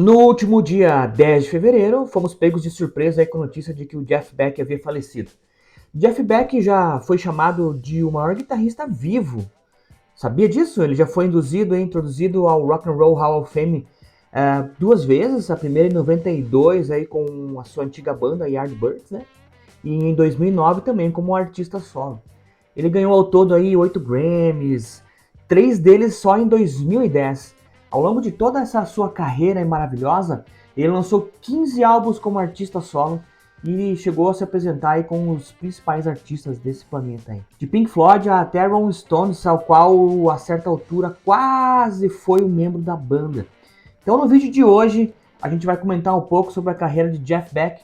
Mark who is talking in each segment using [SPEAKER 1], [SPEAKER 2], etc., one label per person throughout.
[SPEAKER 1] No último dia 10 de fevereiro, fomos pegos de surpresa aí com a notícia de que o Jeff Beck havia falecido. Jeff Beck já foi chamado de o maior guitarrista vivo. Sabia disso? Ele já foi introduzido ao Rock and Roll Hall of Fame duas vezes, a primeira em 92 aí com a sua antiga banda Yardbirds, né? E em 2009 também como artista solo. Ele ganhou ao todo aí 8 Grammys, 3 deles só em 2010. Ao longo de toda essa sua carreira maravilhosa, ele lançou 15 álbuns como artista solo e chegou a se apresentar aí com os principais artistas desse planeta aí. De Pink Floyd até Rolling Stones, ao qual a certa altura quase foi um membro da banda. Então no vídeo de hoje a gente vai comentar um pouco sobre a carreira de Jeff Beck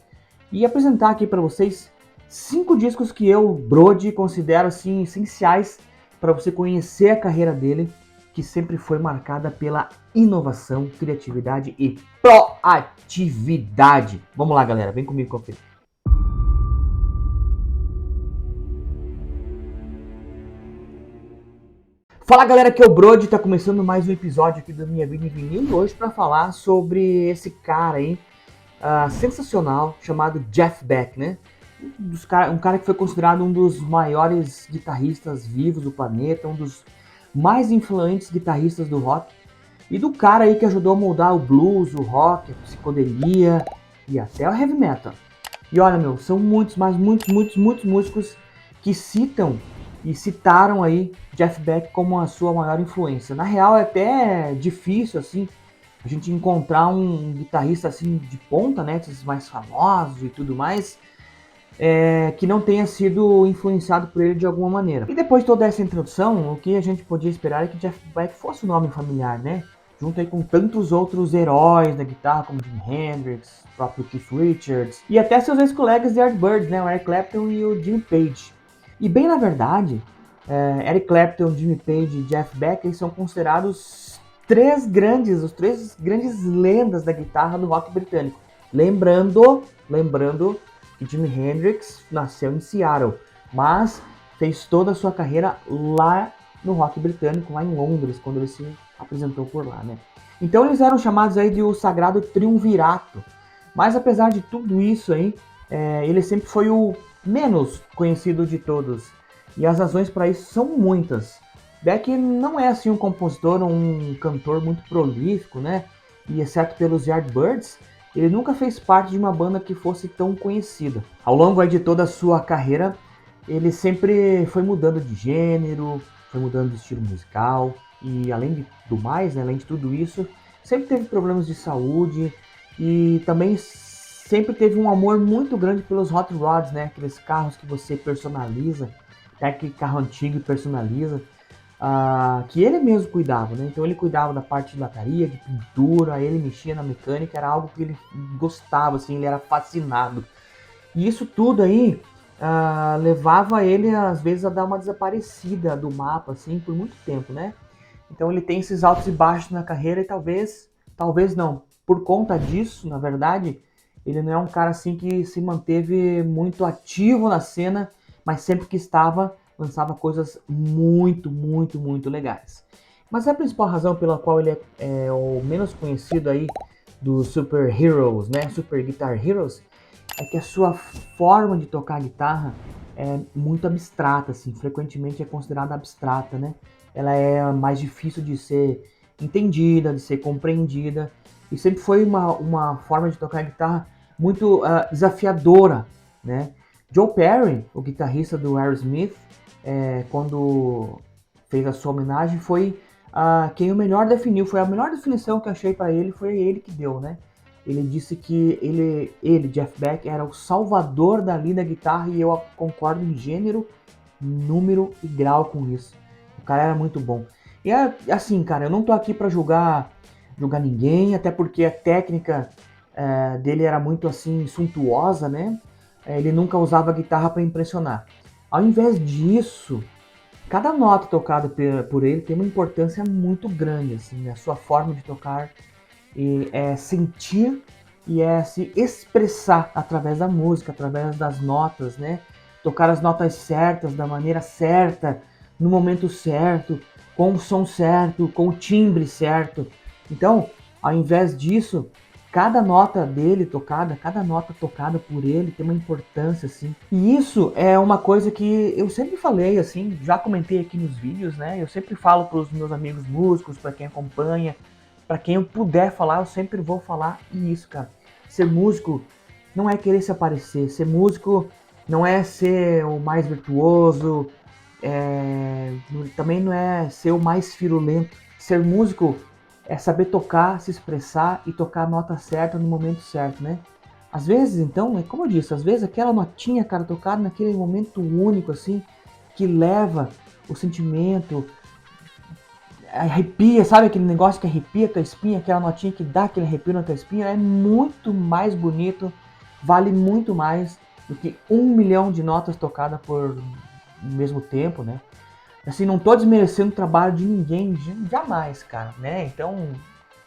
[SPEAKER 1] e apresentar aqui para vocês 5 discos que eu, Brody, considero assim essenciais para você conhecer a carreira dele, que sempre foi marcada pela inovação, criatividade e proatividade. Vamos lá, galera, vem comigo conferir. Fala, galera, aqui é o Brody, tá começando mais um episódio aqui da Minha Vida em Vinil e hoje para falar sobre esse cara aí, sensacional, chamado Jeff Beck, né? Um cara que foi considerado um dos maiores guitarristas vivos do planeta, um dos mais influentes guitarristas do rock, e do cara aí que ajudou a moldar o blues, o rock, a psicodelia e até o heavy metal. E olha, meu, são muitos músicos que citaram aí Jeff Beck como a sua maior influência. Na real é até difícil assim a gente encontrar um guitarrista assim de ponta, né, esses mais famosos e tudo mais, que não tenha sido influenciado por ele de alguma maneira. E depois de toda essa introdução, o que a gente podia esperar é que Jeff Beck fosse um nome familiar, né? Junto aí com tantos outros heróis da guitarra, como Jimi Hendrix, o próprio Keith Richards, e até seus ex-colegas de Yardbirds, né? O Eric Clapton e o Jimmy Page. E bem na verdade, Eric Clapton, Jimmy Page e Jeff Beck são considerados os três grandes lendas da guitarra do rock britânico. Lembrando que Jimi Hendrix nasceu em Seattle, mas fez toda a sua carreira lá no rock britânico, lá em Londres, quando ele se apresentou por lá, né? Então eles eram chamados aí de o Sagrado Triunvirato. Mas apesar de tudo isso aí, ele sempre foi o menos conhecido de todos. E as razões para isso são muitas. Beck não é assim um compositor, um cantor muito prolífico, né? E exceto pelos Yardbirds, ele nunca fez parte de uma banda que fosse tão conhecida. Ao longo de toda a sua carreira, ele sempre foi mudando de gênero, foi mudando de estilo musical e além do mais, né, além de tudo isso, sempre teve problemas de saúde e também sempre teve um amor muito grande pelos hot rods, né, aqueles carros que você personaliza, aquele carro antigo e personaliza. Que ele mesmo cuidava, né? Então ele cuidava da parte de lataria, de pintura, ele mexia na mecânica, era algo que ele gostava, assim, ele era fascinado. E isso tudo aí levava ele, às vezes, a dar uma desaparecida do mapa, assim, por muito tempo, né? Então ele tem esses altos e baixos na carreira e talvez não, por conta disso, na verdade, ele não é um cara assim que se manteve muito ativo na cena, mas sempre que estava, lançava coisas muito legais. Mas a principal razão pela qual ele é o menos conhecido aí dos Super Heroes, né, Super Guitar Heroes, é que a sua forma de tocar guitarra é muito abstrata, assim, frequentemente é considerada abstrata, né? Ela é mais difícil de ser entendida, de ser compreendida, e sempre foi uma forma de tocar guitarra muito desafiadora, né? Joe Perry, o guitarrista do Aerosmith, quando fez a sua homenagem, foi quem o melhor definiu, foi a melhor definição que eu achei para ele, foi ele que deu, né? Ele disse que ele, Jeff Beck, era o salvador dali da guitarra e eu concordo em gênero, número e grau com isso. O cara era muito bom. E assim, cara, eu não tô aqui para julgar ninguém, até porque a técnica dele era muito assim suntuosa, né? Ele nunca usava a guitarra para impressionar. Ao invés disso, cada nota tocada por ele tem uma importância muito grande, assim, a sua forma de tocar é sentir e é se expressar através da música, através das notas, né? Tocar as notas certas, da maneira certa, no momento certo, com o som certo, com o timbre certo. Então, Ao invés disso, cada nota dele tocada, cada nota tocada por ele tem uma importância, assim. E isso é uma coisa que eu sempre falei, assim, já comentei aqui nos vídeos, né? Eu sempre falo para os meus amigos músicos, para quem acompanha, para quem eu puder falar, eu sempre vou falar isso, cara. Ser músico não é querer se aparecer, ser músico não é ser o mais virtuoso, também não é ser o mais firulento. Ser músico é saber tocar, se expressar e tocar a nota certa no momento certo, né? Às vezes, então, é como eu disse, às vezes aquela notinha, cara, tocada naquele momento único, assim, que leva o sentimento, arrepia, sabe aquele negócio que arrepia a tua espinha, aquela notinha que dá aquele arrepio na tua espinha, é muito mais bonito, vale muito mais do que 1 milhão de notas tocadas por mesmo tempo, né? Assim, não tô desmerecendo o trabalho de ninguém, jamais, cara, né? Então,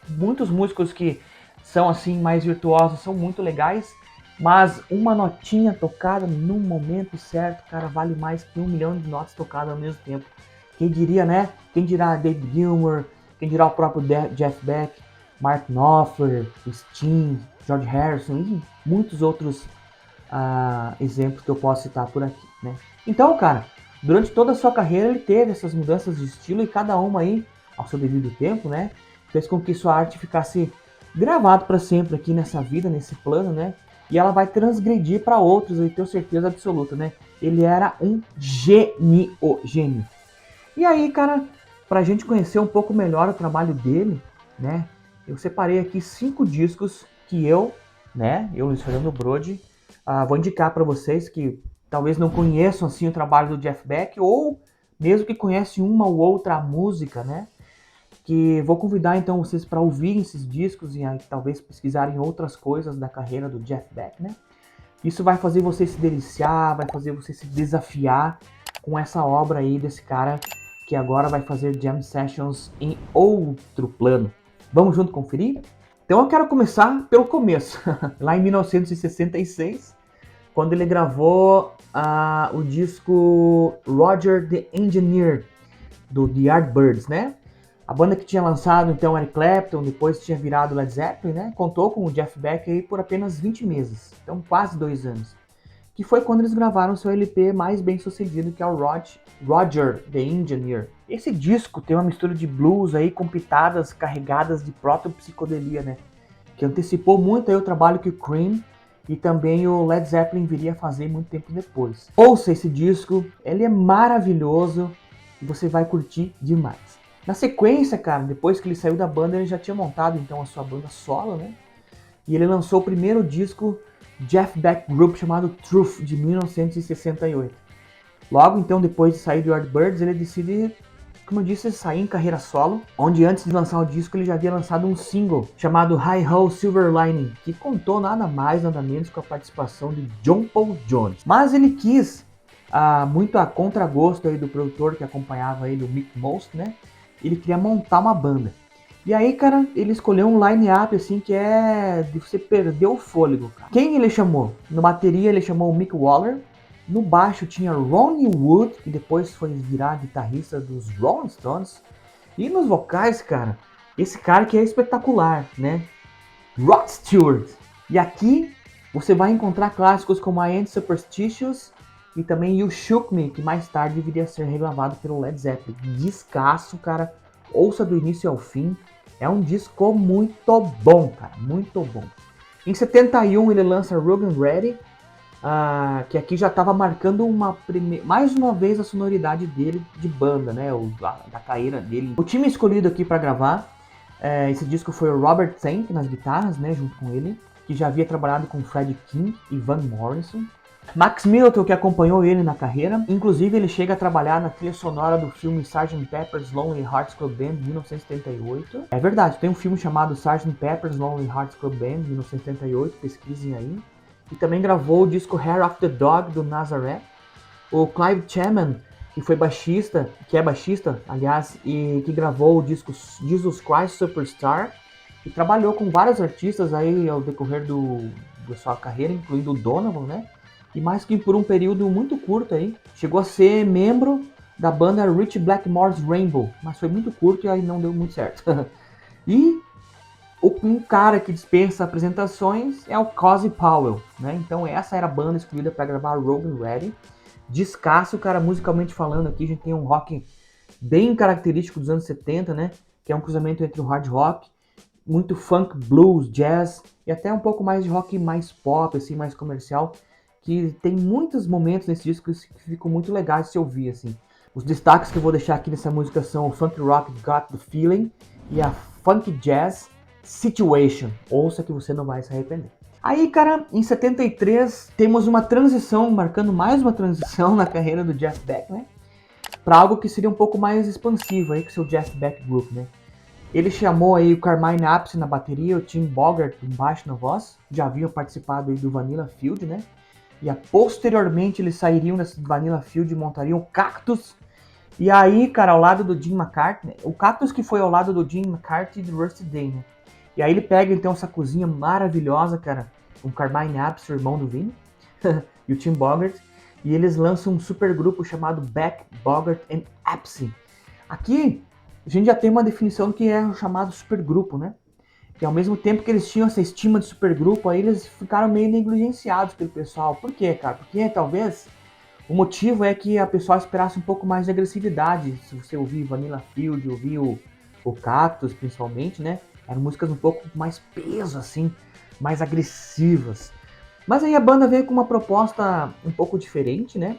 [SPEAKER 1] muitos músicos que são assim mais virtuosos são muito legais, mas uma notinha tocada no momento certo, cara, vale mais que 1 milhão de notas tocadas ao mesmo tempo. Quem diria, né? Quem dirá David Gilmour, quem dirá o próprio Jeff Beck, Mark Knopfler, Sting, George Harrison e muitos outros exemplos que eu posso citar por aqui, né? Então, cara, durante toda a sua carreira ele teve essas mudanças de estilo e cada uma aí, ao seu devido tempo, né, fez com que sua arte ficasse gravado para sempre aqui nessa vida, nesse plano, né? E ela vai transgredir para outros, eu tenho certeza absoluta, né? Ele era um gênio. E aí, cara, pra gente conhecer um pouco melhor o trabalho dele, né? Eu separei aqui 5 discos que eu, Luiz Fernando Brode, vou indicar para vocês que talvez não conheçam assim o trabalho do Jeff Beck ou mesmo que conhecem uma ou outra música, né? Que vou convidar então vocês para ouvirem esses discos e aí, talvez pesquisarem outras coisas da carreira do Jeff Beck, né? Isso vai fazer você se deliciar, vai fazer você se desafiar com essa obra aí desse cara que agora vai fazer jam sessions em outro plano. Vamos junto conferir? Então eu quero começar pelo começo. Lá em 1966, quando ele gravou o disco Roger the Engineer, do The Yardbirds, né? A banda que tinha lançado então Eric Clapton, depois tinha virado Led Zeppelin, né? Contou com o Jeff Beck aí por apenas 20 meses, então quase 2 anos. Que foi quando eles gravaram seu LP mais bem sucedido, que é o Roger the Engineer. Esse disco tem uma mistura de blues aí com pitadas carregadas de proto-psicodelia, né? Que antecipou muito aí o trabalho que o Cream e também o Led Zeppelin viria a fazer muito tempo depois. Ouça esse disco, ele é maravilhoso e você vai curtir demais. Na sequência, cara, depois que ele saiu da banda, ele já tinha montado então a sua banda solo, né? E ele lançou o primeiro disco Jeff Beck Group chamado Truth, de 1968. Logo então, depois de sair do Yardbirds, ele decide, como eu disse, sair em carreira solo, onde antes de lançar o disco ele já havia lançado um single chamado Hi Ho Silver Lining, que contou nada mais, nada menos com a participação de John Paul Jones. Mas ele quis, muito a contragosto aí do produtor que acompanhava ele, o Mick Most, né? Ele queria montar uma banda. E aí, cara, ele escolheu um line-up, assim, que é de você perder o fôlego, cara. Quem ele chamou? No bateria ele chamou o Mick Waller. No baixo tinha Ronnie Wood, que depois foi virar guitarrista dos Rolling Stones. E nos vocais, cara, esse cara que é espetacular, né? Rod Stewart. E aqui você vai encontrar clássicos como I Ain't Superstitious e também You Shook Me, que mais tarde viria a ser regravado pelo Led Zeppelin. Descasso, cara. Ouça do início ao fim. É um disco muito bom, cara. Muito bom. Em 71 ele lança Rugged and Ready, que aqui já estava marcando mais uma vez a sonoridade dele de banda, né? Da carreira dele. O time escolhido aqui para gravar esse disco foi o Robert Tank nas guitarras, né? Junto com ele, que já havia trabalhado com Freddie King e Van Morrison. Max Middleton, que acompanhou ele na carreira, inclusive ele chega a trabalhar na trilha sonora do filme Sgt. Pepper's Lonely Hearts Club Band, de 1978. É verdade, tem um filme chamado Sgt. Pepper's Lonely Hearts Club Band, de 1978, pesquisem aí. E também gravou o disco Hair of the Dog, do Nazareth. O Clive Chapman, que é baixista, aliás, e que gravou o disco Jesus Christ Superstar, e trabalhou com vários artistas aí ao decorrer da sua carreira, incluindo o Donovan, né? E mais que por um período muito curto aí, chegou a ser membro da banda Rich Blackmore's Rainbow, mas foi muito curto e aí não deu muito certo. E Um cara que dispensa apresentações é o Cozy Powell, né? Então essa era a banda escolhida para gravar Rogue and Ready. Descasso, cara, musicalmente falando aqui, a gente tem um rock bem característico dos anos 70, né? Que é um cruzamento entre o hard rock, muito funk, blues, jazz e até um pouco mais de rock mais pop, assim, mais comercial, que tem muitos momentos nesse disco que ficam muito legais de se ouvir, assim. Os destaques que eu vou deixar aqui nessa música são o funk rock Got the Feeling e a funk jazz Situation. Ouça que você não vai se arrepender. Aí, cara, em 73 temos uma transição, marcando mais uma transição na carreira do Jeff Beck, né? Para algo que seria um pouco mais expansivo aí com seu Jeff Beck Group, né? Ele chamou aí o Carmine Appice na bateria, o Tim Bogart no baixo na voz, já haviam participado aí do Vanilla Field, né? E posteriormente eles sairiam desse Vanilla Field e montariam o Cactus. E aí, cara, ao lado do Jim McCartney, o Cactus que foi ao lado do Jim McCartney e do Rusty Day, né? E aí ele pega então essa cozinha maravilhosa, cara, com o Carmine Appice, o irmão do Vini, e o Tim Bogart, e eles lançam um super grupo chamado Beck, Bogart and Appice. Aqui a gente já tem uma definição do que é o chamado supergrupo, né? E ao mesmo tempo que eles tinham essa estima de supergrupo, aí eles ficaram meio negligenciados pelo pessoal. Por quê, cara? Porque talvez o motivo é que a pessoa esperasse um pouco mais de agressividade. Se você ouvir Vanilla Field, ouvir o Cactus principalmente, né? Eram músicas um pouco mais peso, assim, mais agressivas. Mas aí a banda veio com uma proposta um pouco diferente, né?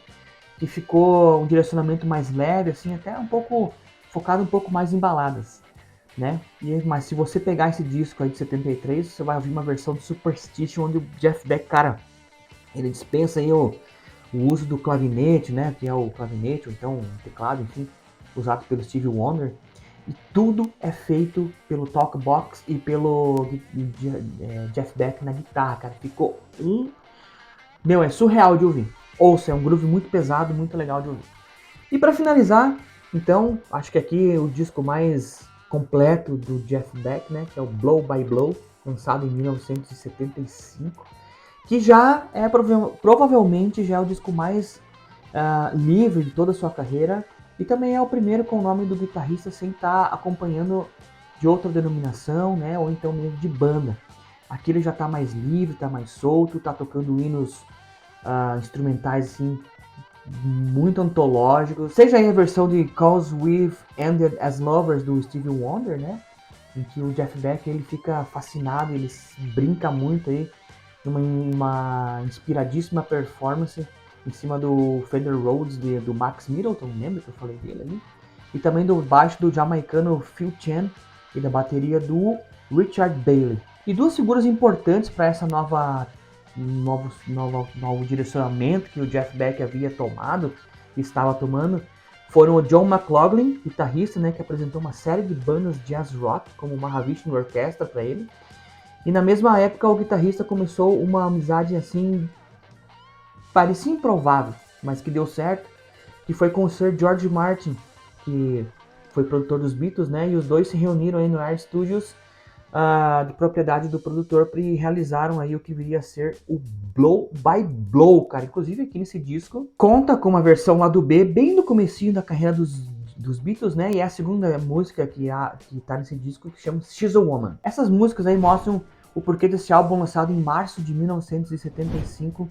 [SPEAKER 1] Que ficou um direcionamento mais leve, assim, até um pouco focado um pouco mais em baladas, né? Mas se você pegar esse disco aí de 73, você vai ouvir uma versão de Superstition onde o Jeff Beck, cara, ele dispensa aí o uso do clavinete, né? Que é o clavinete, ou então o teclado, enfim, usado pelo Stevie Wonder. E tudo é feito pelo Talkbox e pelo Jeff Beck na guitarra, cara. Ficou Meu, é surreal de ouvir. Ouça, é um groove muito pesado, muito legal de ouvir. E para finalizar, então, acho que aqui é o disco mais completo do Jeff Beck, né? Que é o Blow by Blow, lançado em 1975. Que já é, provavelmente, já é o disco mais livre de toda a sua carreira. E também é o primeiro com o nome do guitarrista sem estar acompanhando de outra denominação, né? Ou então mesmo de banda. Aqui ele já está mais livre, está mais solto, está tocando hinos instrumentais assim, muito antológicos. Seja aí a versão de Cause We've Ended as Lovers do Stevie Wonder, né? Em que o Jeff Beck ele fica fascinado, ele brinca muito aí numa inspiradíssima performance em cima do Fender Rhodes do Max Middleton, lembra que eu falei dele ali? E também do baixo do jamaicano Phil Chen e da bateria do Richard Bailey. E duas figuras importantes para essa novo direcionamento que o Jeff Beck havia tomado, estava tomando, foram o John McLaughlin, guitarrista, né, que apresentou uma série de bandas jazz rock, como Mahavishnu Orchestra para ele. E na mesma época o guitarrista começou uma amizade assim, parecia improvável, mas que deu certo, que foi com o Sir George Martin, que foi produtor dos Beatles, né, e os dois se reuniram aí no Air Studios, de propriedade do produtor, e realizaram aí o que viria a ser o Blow by Blow, cara. Inclusive aqui nesse disco conta com uma versão lá do B, bem no comecinho da carreira dos Beatles, né? E é a segunda música que tá nesse disco, que chama She's a Woman. Essas músicas aí mostram o porquê desse álbum, lançado em março de 1975,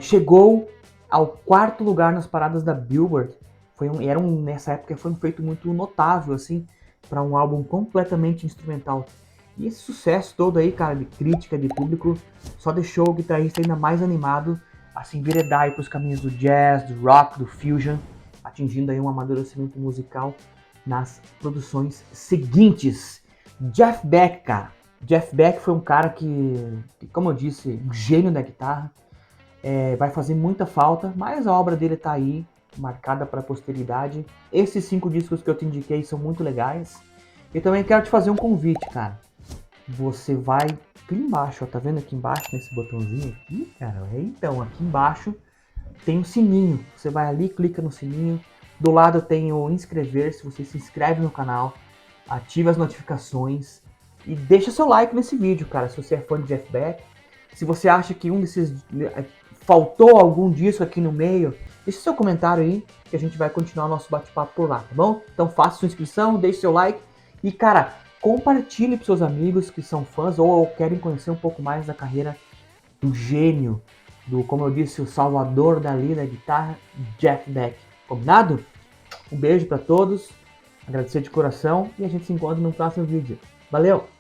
[SPEAKER 1] chegou ao 4º lugar nas paradas da Billboard. Nessa época foi um feito muito notável, assim, para um álbum completamente instrumental. E esse sucesso todo aí, cara, de crítica, de público, só deixou o guitarrista ainda mais animado a se enveredar aí pros caminhos do jazz, do rock, do fusion, atingindo aí um amadurecimento musical nas produções seguintes. Jeff Beck, cara. Jeff Beck foi um cara que como eu disse, um gênio da guitarra. Vai fazer muita falta, mas a obra dele tá aí, marcada para a posteridade. Esses 5 discos que eu te indiquei são muito legais. E também quero te fazer um convite, cara. Você vai aqui embaixo, ó, tá vendo aqui embaixo nesse botãozinho aqui, cara? Então, aqui embaixo tem um sininho. Você vai ali, clica no sininho. Do lado tem o inscrever-se, você se inscreve no canal, ativa as notificações e deixa seu like nesse vídeo, cara, se você é fã de Jeff Beck. Se você acha que um desses faltou algum disco aqui no meio, deixa seu comentário aí que a gente vai continuar o nosso bate-papo por lá, tá bom? Então faça sua inscrição, deixe seu like e, cara, compartilhe para seus amigos que são fãs ou querem conhecer um pouco mais da carreira do gênio, do, como eu disse, o salvador dali da guitarra, Jeff Beck. Combinado? Um beijo para todos, agradecer de coração e a gente se encontra no próximo vídeo. Valeu!